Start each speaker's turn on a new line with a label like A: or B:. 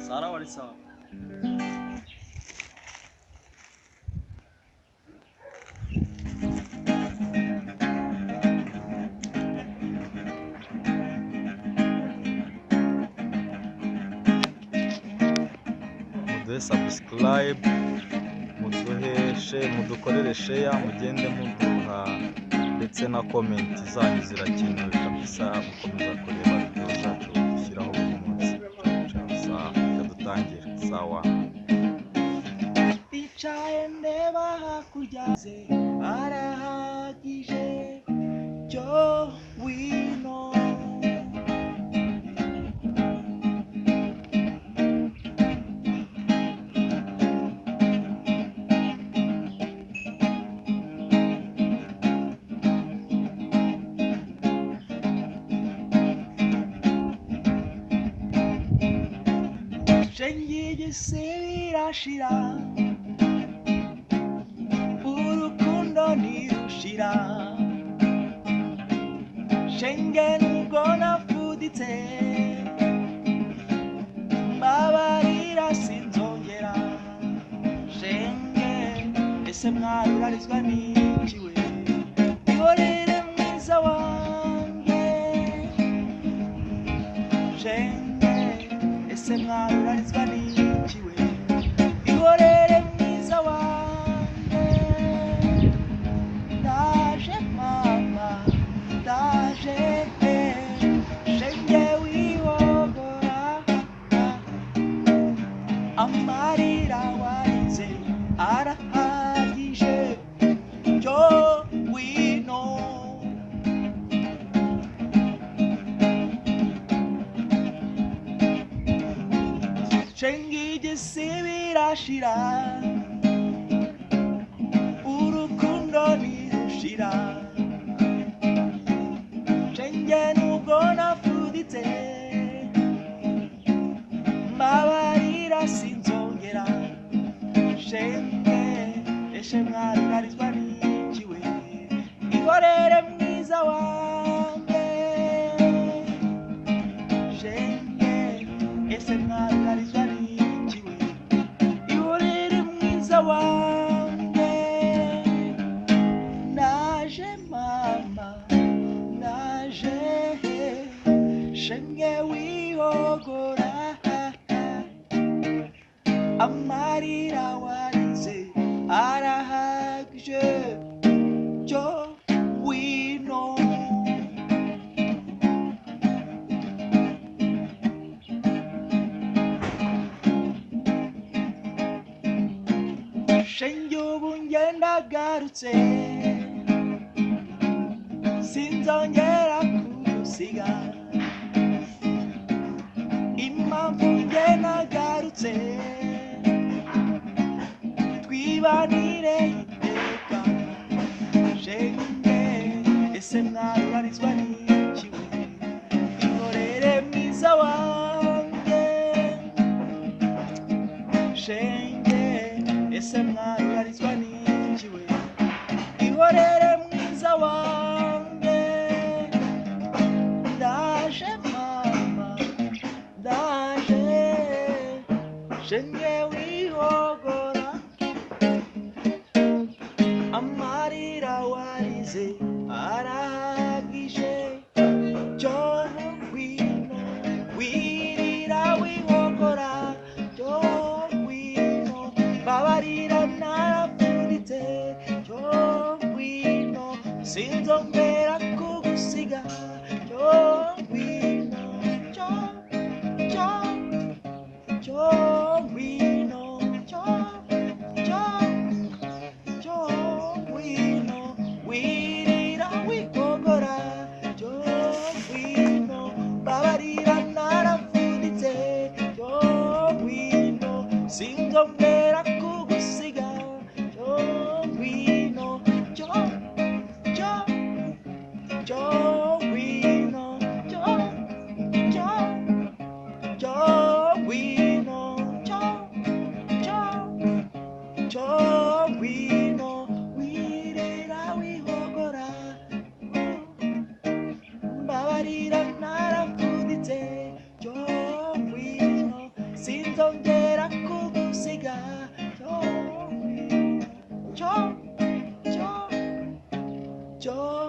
A: Sara wari sawa.
B: muduhe subscribe, mudukorere share, mugende muduha ndetse na comment zanyu zirakenewe kabisa, mukomeza kureba video zacu dushyiraho buri munsi. Sawa, dutangire. Sawa.
A: Icaye ndeba hakurya ze arahagije cyo wino. Shenge gisirashira, urukundo ntirushira. Shenge nubwo nafuditse, mbabarira sinzongera. Shenge ese mwarurarizwa n'iki we? Ihorere mwiza wanjye. Shenge ese mwarurarizwa n'iki we? Ihorere mwiza wanjye. Ndaje mama, ndaje Shenge wihogora, amarira warize arahagije cyo wino. Shenge igisibirashira, urukundo ntirushira. Shenge nubwo nafuditse, mbabarira sinzongera. Shenge ese mwarurarizwa n'iki we? Ihorere mwiza wanjye. Shenge ese mwarurarizwa n'iki we? Ihorere mwiza wanjye. Ndaje mama, ndaje Shenge wihogora, amarira warize arahagije cyo wino. Shenge ubu ngendagarutse, sinzongera kugusiga. Impamvu nge nagarutse, twibanire iteka. Shenge ese mwarurarizwa n'iki we? Ihorere mwiza wanjye. Shenge ese mwarurarizwa n'iki we? Ihorere mwiza wanjye. Ndaje mama, ndaje Shenge wihogora, amarira warize arahagije cyo wino. Wirira wihogora cyo wino, mbabarira narapfunditse cyo wino. Sinzongera kugusiga cyo wino, cyo wino, cyo wino. Wirira wihogora cyo wino, mbabarira narapfunditse cyo wino. Sinzongera kugusiga cyo wino, cyo cyo